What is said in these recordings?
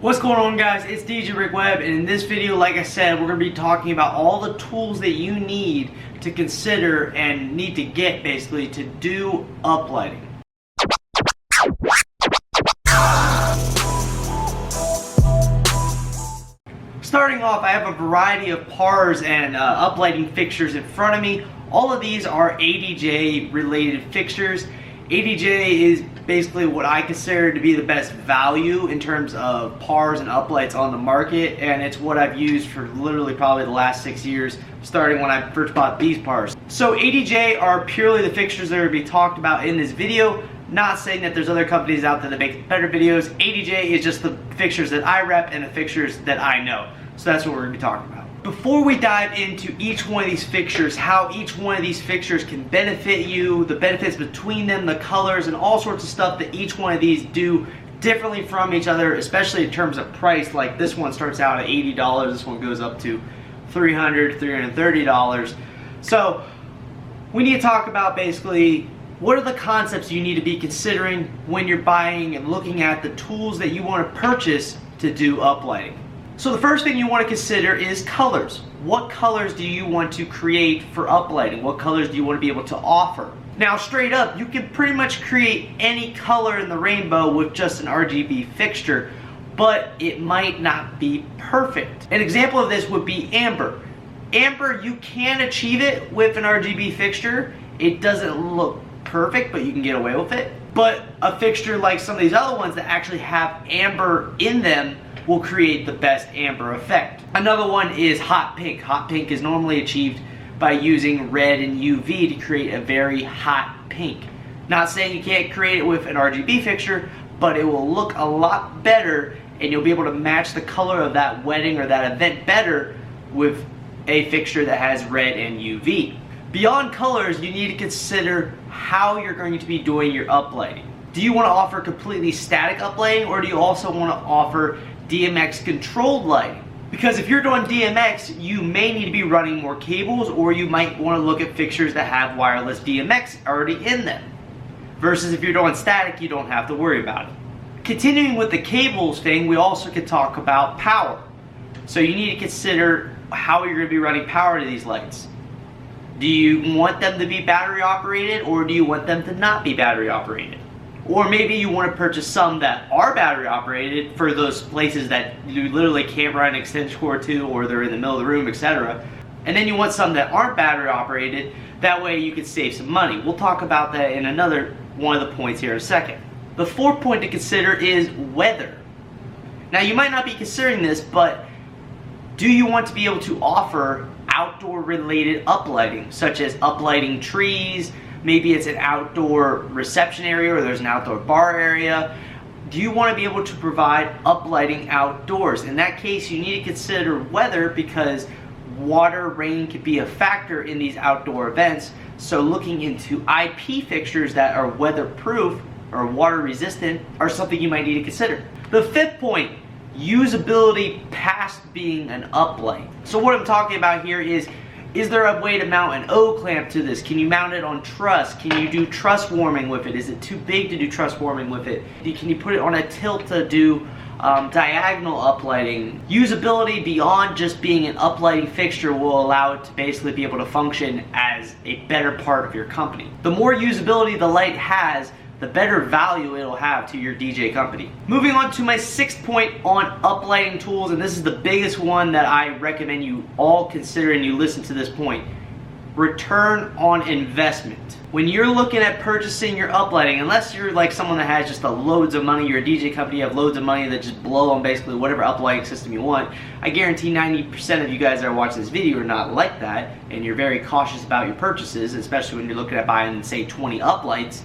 What's going on, guys? It's DJ Rick Webb, and in this video, like I said, we're going to be talking about all the tools that you need to consider and need to get basically to do uplighting. Starting off, I have a variety of pars and uplighting fixtures in front of me. All of these are ADJ related fixtures. ADJ is basically what I consider to be the best value in terms of pars and uplights on the market, and it's what I've used for literally probably the last 6 years, starting when I first bought these pars. So ADJ are purely the fixtures that are going to be talked about in this video. Not saying that there's other companies out there that make better videos. ADJ is just the fixtures that I rep and the fixtures that I know. So that's what we're going to be talking about. Before we dive into each one of these fixtures, how each one of these fixtures can benefit you, the benefits between them, the colors, and all sorts of stuff that each one of these do differently from each other, especially in terms of price. Like this one starts out at $80, this one goes up to $300, $330. So we need to talk about basically what are the concepts you need to be considering when you're buying and looking at the tools that you want to purchase to do uplighting. So the first thing you want to consider is colors. What colors do you want to create for uplighting? What colors do you want to be able to offer? Now straight up, you can pretty much create any color in the rainbow with just an RGB fixture, but it might not be perfect. An example of this would be amber. Amber, you can achieve it with an RGB fixture. It doesn't look perfect, but you can get away with it. But a fixture like some of these other ones that actually have amber in them will create the best amber effect. Another one is hot pink. Hot pink is normally achieved by using red and UV to create a very hot pink. Not saying you can't create it with an RGB fixture, but it will look a lot better and you'll be able to match the color of that wedding or that event better with a fixture that has red and UV. Beyond colors, you need to consider how you're going to be doing your uplighting. Do you want to offer completely static uplighting, or do you also want to offer DMX controlled lighting? Because if you're doing DMX, you may need to be running more cables, or you might want to look at fixtures that have wireless DMX already in them. Versus if you're doing static, you don't have to worry about it. Continuing with the cables thing, we also could talk about power. So you need to consider how you're going to be running power to these lights. Do you want them to be battery operated, or do you want them to not be battery operated? Or maybe you want to purchase some that are battery operated for those places that you literally can't run an extension cord to, or they're in the middle of the room, etc. And then you want some that aren't battery operated, that way you could save some money. We'll talk about that in another one of the points here in a second. The fourth point to consider is weather. Now you might not be considering this, but do you want to be able to offer outdoor related uplighting, such as uplighting trees? Maybe it's an outdoor reception area, or there's an outdoor bar area. Do you want to be able to provide uplighting outdoors? In that case, you need to consider weather, because water, rain could be a factor in these outdoor events. So looking into IP fixtures that are weatherproof or water resistant are something you might need to consider. The fifth point, usability past being an uplight. So what I'm talking about here is there a way to mount an O-clamp to this? Can you mount it on truss? Can you do truss warming with it? Is it too big to do truss warming with it? Can you put it on a tilt to do diagonal uplighting? Usability beyond just being an uplighting fixture will allow it to basically be able to function as a better part of your company. The more usability the light has, the better value it'll have to your DJ company. Moving on to my sixth point on uplighting tools, and this is the biggest one that I recommend you all consider and you listen to this point. Return on investment. When you're looking at purchasing your uplighting, unless you're like someone that has just loads of money, you're a DJ company, you have loads of money that just blow on basically whatever uplighting system you want, I guarantee 90% of you guys that are watching this video are not like that, and you're very cautious about your purchases, especially when you're looking at buying, say, 20 uplights.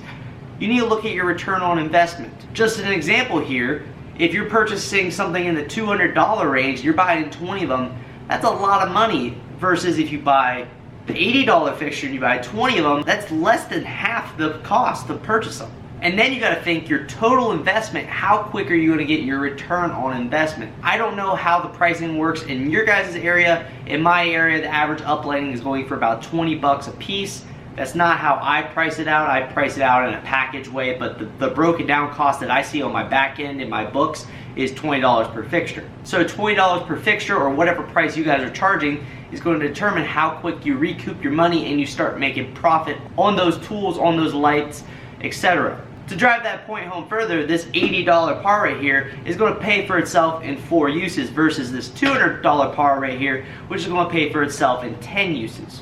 You need to look at your return on investment. Just an example here, if you're purchasing something in the $200 range, you're buying 20 of them, that's a lot of money, versus if you buy the $80 fixture and you buy 20 of them, that's less than half the cost to purchase them. And then you gotta think your total investment, how quick are you gonna get your return on investment? I don't know how the pricing works in your guys' area. In my area, the average uplighting is going for about 20 bucks a piece. That's not how I price it out. I price it out in a package way, but the broken down cost that I see on my back end in my books is $20 per fixture. So $20 per fixture, or whatever price you guys are charging, is going to determine how quick you recoup your money and you start making profit on those tools, on those lights, etc. To drive that point home further, this $80 par right here is going to pay for itself in 4 uses versus this $200 par right here, which is going to pay for itself in 10 uses.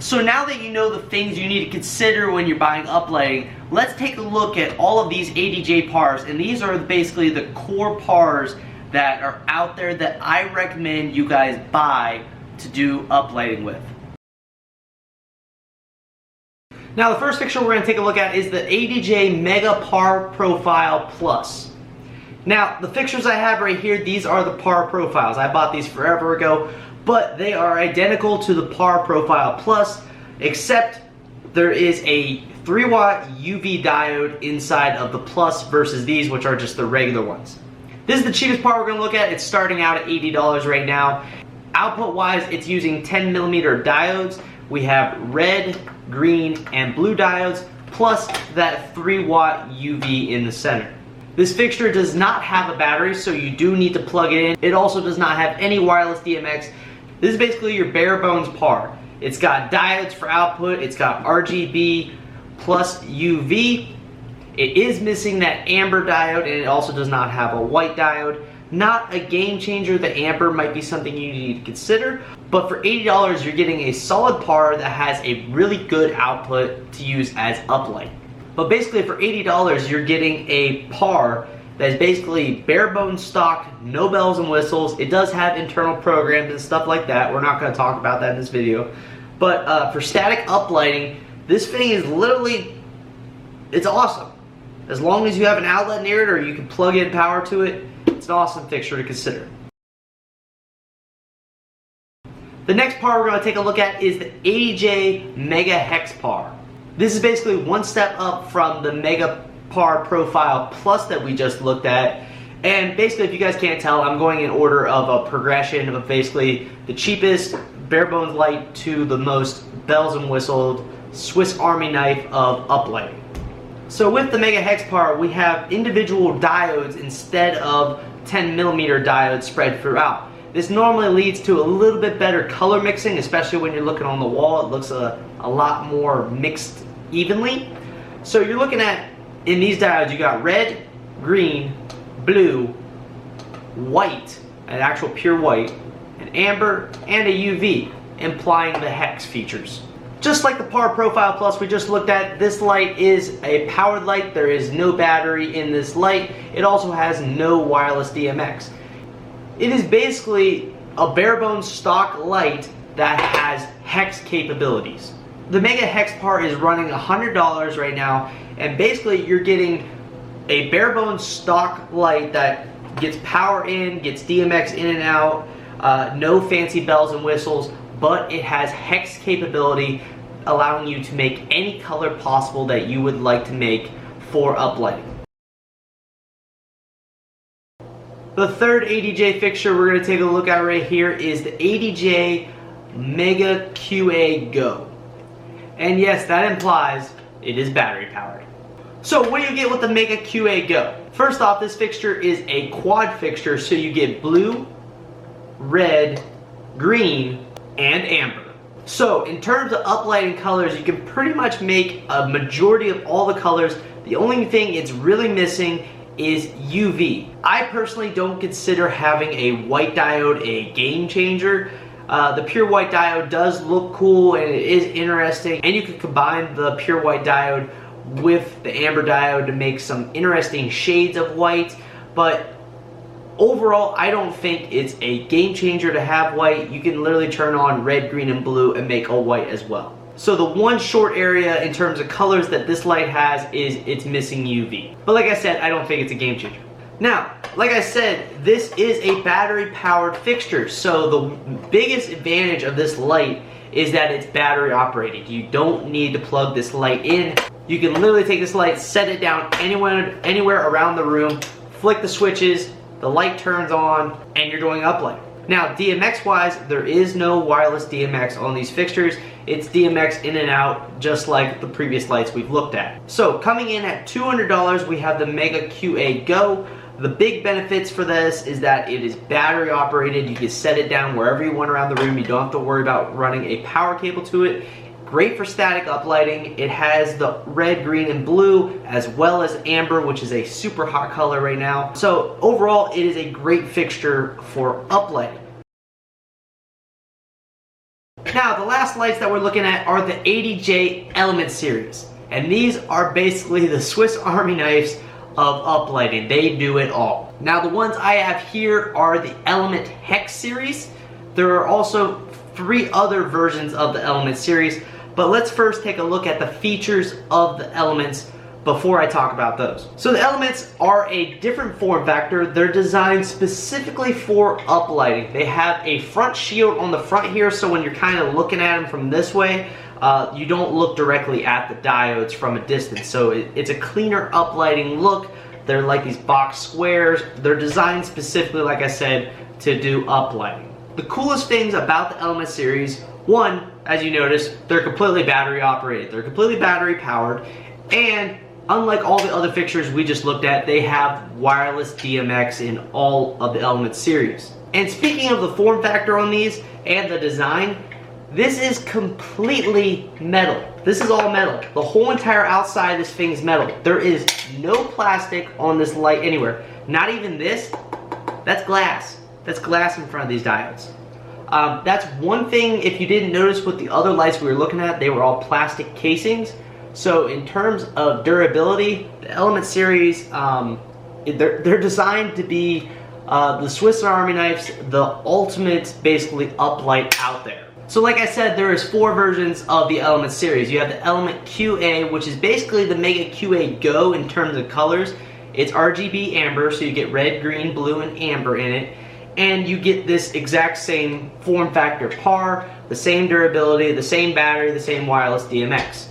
So now that you know the things you need to consider when you're buying uplighting, let's take a look at all of these ADJ pars, and these are basically the core pars that are out there that I recommend you guys buy to do uplighting with. Now the first fixture we're going to take a look at is the ADJ Mega Par Profile Plus. Now the fixtures I have right here, these are the Par Profiles. I bought these forever ago, but they are identical to the Par Profile Plus, except there is a 3-watt UV diode inside of the Plus versus these, which are just the regular ones. This is the cheapest part we're going to look at. It's starting out at $80 right now. Output wise, it's using 10mm diodes. We have red, green, and blue diodes, plus that 3-watt UV in the center. This fixture does not have a battery, so you do need to plug it in. It also does not have any wireless DMX. This is basically your bare bones par. It's got diodes for output, it's got RGB plus UV. It is missing that amber diode, and it also does not have a white diode. Not a game changer. The amber might be something you need to consider, but for $80 you're getting a solid par that has a really good output to use as uplight. But basically for $80 you're getting a par that is basically bare bones stock, no bells and whistles. It does have internal programs and stuff like that. We're not going to talk about that in this video. But for static uplighting, this thing is literally, it's awesome. As long as you have an outlet near it or you can plug in power to it, it's an awesome fixture to consider. The next par we're going to take a look at is the ADJ Mega Hex Par. This is basically one step up from the Mega Par Profile Plus that we just looked at. And basically, if you guys can't tell, I'm going in order of a progression of basically the cheapest bare bones light to the most bells and whistled Swiss Army knife of uplighting. So with the Mega Hex Par, we have individual diodes instead of 10mm diodes spread throughout. This normally leads to a little bit better color mixing, especially when you're looking on the wall. It looks a lot more mixed evenly. So you're looking at, in these diodes, you got red, green, blue, white, an actual pure white, an amber, and a UV, implying the hex features. Just like the Par Profile Plus we just looked at, this light is a powered light. There is no battery in this light. It also has no wireless DMX. It is basically a bare bones stock light that has hex capabilities. The Mega Hex Par is running $100 right now, and basically you're getting a bare bones stock light that gets power in, gets DMX in and out, no fancy bells and whistles, but it has hex capability, allowing you to make any color possible that you would like to make for uplighting. The third ADJ fixture we're going to take a look at right here is the ADJ Mega QA Go. And yes, that implies it is battery powered. So what do you get with the Mega QA Go? First off, this fixture is a quad fixture, so you get blue, red, green, and amber. So in terms of uplighting colors, you can pretty much make a majority of all the colors. The only thing it's really missing is UV. I personally don't consider having a white diode a game changer. The pure white diode does look cool and it is interesting, and you can combine the pure white diode with the amber diode to make some interesting shades of white, but overall, I don't think it's a game changer to have white. You can literally turn on red, green, and blue and make all white as well. So the one short area in terms of colors that this light has is it's missing UV. But like I said, I don't think it's a game changer. Now, like I said, this is a battery powered fixture. So the biggest advantage of this light is that it's battery operated. You don't need to plug this light in. You can literally take this light, set it down anywhere around the room, flick the switches, the light turns on, and you're doing uplight. Now, DMX wise, there is no wireless DMX on these fixtures. It's DMX in and out, just like the previous lights we've looked at. So coming in at $200, we have the Mega QA Go. The big benefits for this is that it is battery operated. You can set it down wherever you want around the room. You don't have to worry about running a power cable to it. Great for static uplighting. It has the red, green, and blue, as well as amber, which is a super hot color right now. So overall, it is a great fixture for uplighting. Now, the last lights that we're looking at are the ADJ Element series. And these are basically the Swiss Army knives of uplighting. They do it all. Now, the ones I have here are the Element Hex series. There are also 3 other versions of the Element series, but let's first take a look at the features of the Elements before I talk about those. So the Elements are a different form factor. They're designed specifically for uplighting. They have a front shield on the front here, so when you're kind of looking at them from this way, you don't look directly at the diodes from a distance. So it's a cleaner uplighting look. They're like these box squares. They're designed specifically, like I said, to do uplighting. The coolest things about the Element series, one, as you notice, they're completely battery operated. They're completely battery powered, and unlike all the other fixtures we just looked at, they have wireless DMX in all of the Element series. And speaking of the form factor on these and the design, this is completely metal. This is all metal. The whole entire outside of this thing is metal. There is no plastic on this light anywhere. Not even this. That's glass. That's glass in front of these diodes. That's one thing, if you didn't notice with the other lights we were looking at, they were all plastic casings. So in terms of durability, the Element series, they're designed to be the Swiss Army knives, the ultimate basically uplight out there. So like I said, there is 4 versions of the Element series. You have the Element QA, which is basically the Mega QA Go in terms of colors. It's RGB amber, so you get red, green, blue, and amber in it. And you get this exact same form factor par, the same durability, the same battery, the same wireless DMX.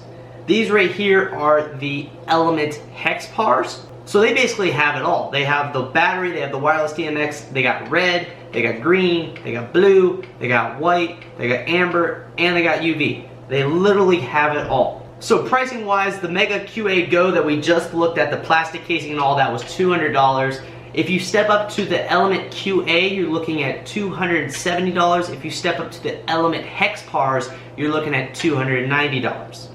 These right here are the Element Hex Pars. So they basically have it all. They have the battery, they have the wireless DMX, they got red, they got green, they got blue, they got white, they got amber, and they got UV. They literally have it all. So pricing wise, the Mega QA Go that we just looked at, the plastic casing and all that, was $200. If you step up to the Element QA, you're looking at $270. If you step up to the Element Hex Pars, you're looking at $290.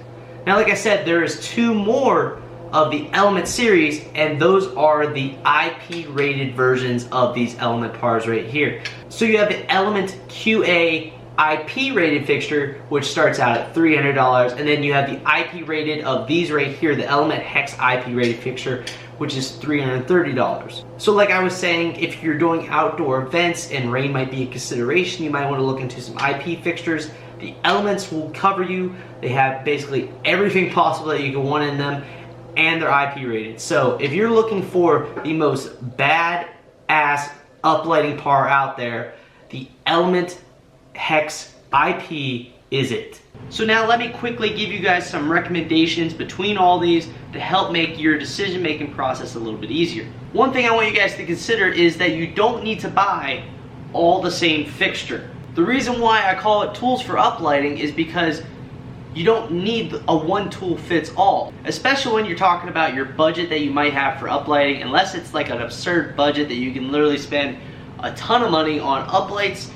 Now, like I said, there is 2 more of the Element series, and those are the IP rated versions of these Element Pars right here. So you have the Element QA IP rated fixture, which starts out at $300, and then you have the IP rated of these right here, the Element Hex IP rated fixture, which is $330. So like I was saying, if you're doing outdoor events and rain might be a consideration, you might want to look into some IP fixtures. The Elements will cover you. They have basically everything possible that you can want in them, and they're IP rated. So if you're looking for the most badass uplighting par out there, the Element Hex IP is it. So now let me quickly give you guys some recommendations between all these to help make your decision-making process a little bit easier. One thing I want you guys to consider is that you don't need to buy all the same fixture. The reason why I call it tools for uplighting is because you don't need a one tool fits all, especially when you're talking about your budget that you might have for uplighting, unless it's like an absurd budget that you can literally spend a ton of money on uplights.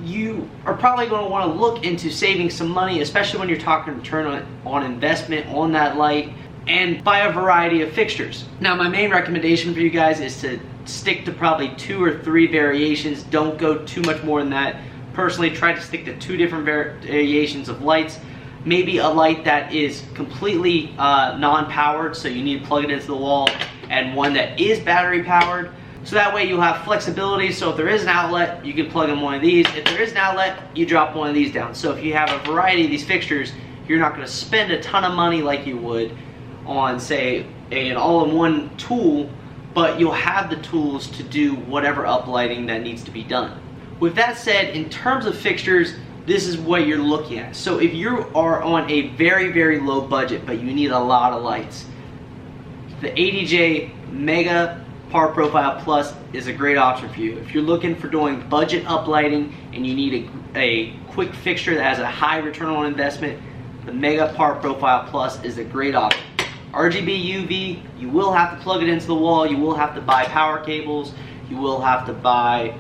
You are probably going to want to look into saving some money, especially when you're talking return on investment on that light, and buy a variety of fixtures. Now, my main recommendation for you guys is to stick to probably 2 or 3 variations. Don't go too much more than that. Personally, try to stick to 2 different variations of lights. Maybe a light that is completely non-powered, so you need to plug it into the wall, and one that is battery powered. So that way you'll have flexibility, so if there is an outlet, you can plug in one of these. If there is an outlet, you drop one of these down. So if you have a variety of these fixtures, you're not going to spend a ton of money like you would on, say, an all-in-one tool, but you'll have the tools to do whatever uplighting that needs to be done. With that said, in terms of fixtures, this is what you're looking at. So if you are on a very, very low budget, but you need a lot of lights, the ADJ Mega PAR Profile Plus is a great option for you. If you're looking for doing budget uplighting and you need a quick fixture that has a high return on investment, the Mega PAR Profile Plus is a great option. RGB UV, you will have to plug it into the wall, you will have to buy power cables, you will have to buy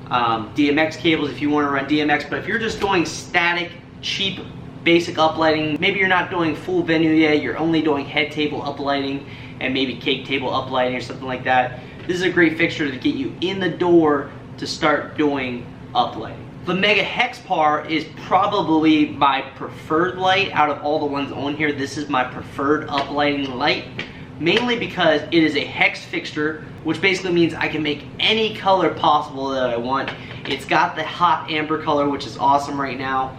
DMX cables if you want to run DMX, but if you're just doing static, cheap, basic uplighting, maybe you're not doing full venue yet, you're only doing head table uplighting and maybe cake table uplighting or something like that, this is a great fixture to get you in the door to start doing uplighting. The Mega Hex Par is probably my preferred light out of all the ones on here. This is my preferred uplighting light, mainly because it is a hex fixture, which basically means I can make any color possible that I want. It's got the hot amber color, which is awesome right now.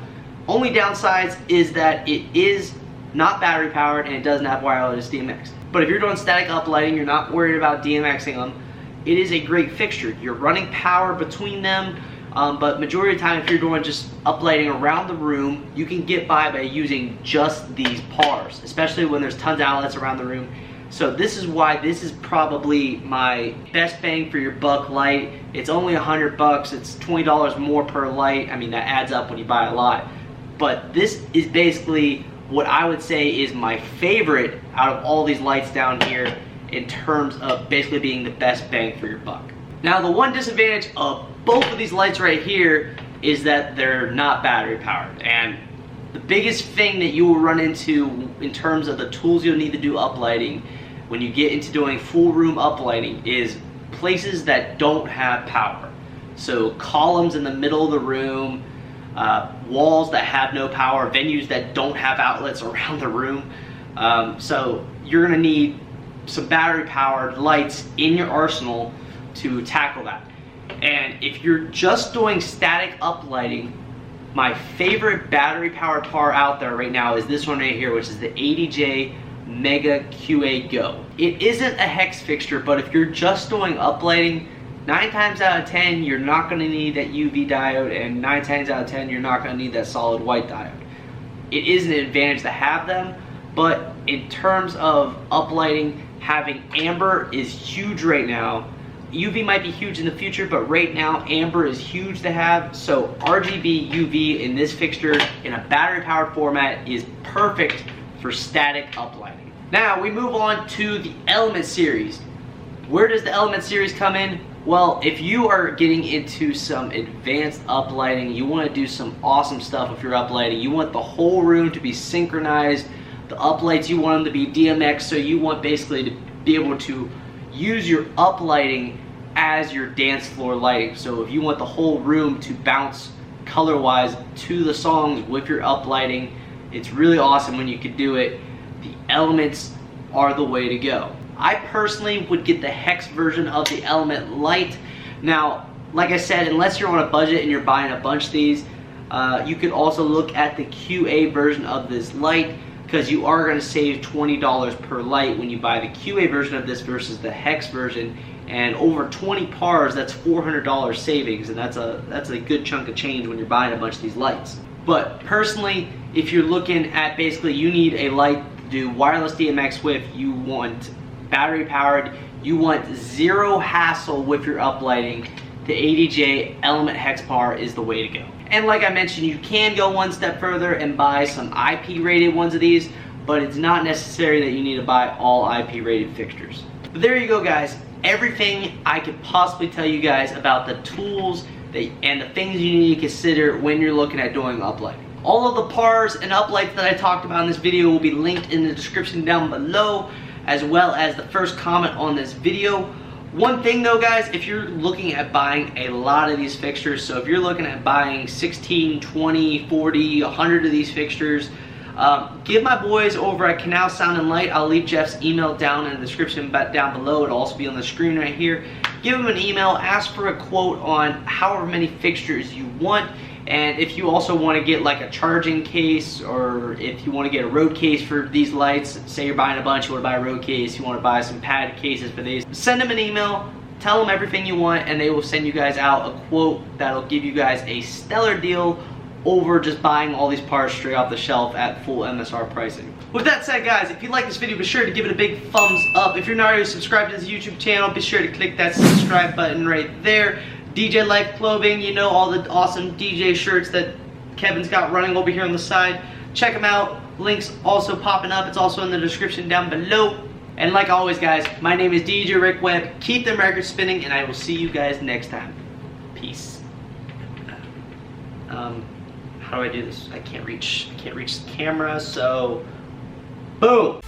Only downsides is that it is not battery powered and it doesn't have wireless DMX. But if you're doing static uplighting, you're not worried about DMXing them, it is a great fixture. You're running power between them, but majority of the time if you're doing just uplighting around the room, you can get by using just these pars, especially when there's tons of outlets around the room. So this is why this is probably my best bang for your buck light. It's only $100, it's $20 more per light. I mean, that adds up when you buy a lot. But this is basically what I would say is my favorite out of all these lights down here in terms of basically being the best bang for your buck. Now, the one disadvantage of both of these lights right here is that they're not battery powered. And the biggest thing that you will run into in terms of the tools you'll need to do uplighting when you get into doing full room uplighting is places that don't have power. So columns in the middle of the room, walls that have no power, venues that don't have outlets around the room. So you're gonna need some battery powered lights in your arsenal to tackle that. And if you're just doing static uplighting, my favorite battery powered par out there right now is this one right here, which is the ADJ Mega QA Go. It isn't a hex fixture, but if you're just doing uplighting, 9 times out of 10 you're not going to need that UV diode, and 9 times out of 10 you're not going to need that solid white diode. It is an advantage to have them, but in terms of uplighting, having amber is huge right now. UV might be huge in the future, but right now amber is huge to have. So RGB UV in this fixture in a battery powered format is perfect for static uplighting. Now we move on to the Element series. Where does the Element series come in? Well, if you are getting into some advanced uplighting, you want to do some awesome stuff with your uplighting, you want the whole room to be synchronized, the uplights you want them to be DMX, so you want basically to be able to use your uplighting as your dance floor lighting. So if you want the whole room to bounce color-wise to the songs with your uplighting, it's really awesome when you can do it. The Elements are the way to go. I personally would get the Hex version of the Element light. Now, like I said, unless you're on a budget and you're buying a bunch of these, you could also look at the QA version of this light, because you are going to save $20 per light when you buy the QA version of this versus the Hex version. And over 20 pars, that's $400 savings, and that's a good chunk of change when you're buying a bunch of these lights. But personally, if you're looking at basically you need a light to do wireless DMX with, you want battery powered, you want zero hassle with your uplighting, the ADJ Element Hex Par is the way to go. And like I mentioned, you can go one step further and buy some IP rated ones of these, but it's not necessary that you need to buy all IP rated fixtures. But there you go, guys. Everything I could possibly tell you guys about the tools and the things you need to consider when you're looking at doing uplighting. All of the pars and uplights that I talked about in this video will be linked in the description down below, as well as the first comment on this video. One thing though, guys, if you're looking at buying a lot of these fixtures, so if you're looking at buying 16, 20, 40, 100 of these fixtures, give my boys over at Canal Sound and Light, I'll leave Jeff's email down in the description down below, it'll also be on the screen right here. Give him an email, ask for a quote on however many fixtures you want, and if you also want to get like a charging case, or if you want to get a road case for these lights, say you're buying a bunch, you want to buy a road case, you want to buy some padded cases for these, send them an email, tell them everything you want, and they will send you guys out a quote that'll give you guys a stellar deal over just buying all these parts straight off the shelf at full MSR pricing. With that said, guys, if you like this video, be sure to give it a big thumbs up. If you're not already subscribed to this YouTube channel, be sure to click that subscribe button right there. DJ Life Clothing, you know, all the awesome DJ shirts that Kevin's got running over here on the side. Check them out. Links also popping up. It's also in the description down below. And like always, guys, my name is DJ Rick Webb. Keep the record spinning, and I will see you guys next time. Peace. How do I do this? I can't reach the camera, so boom.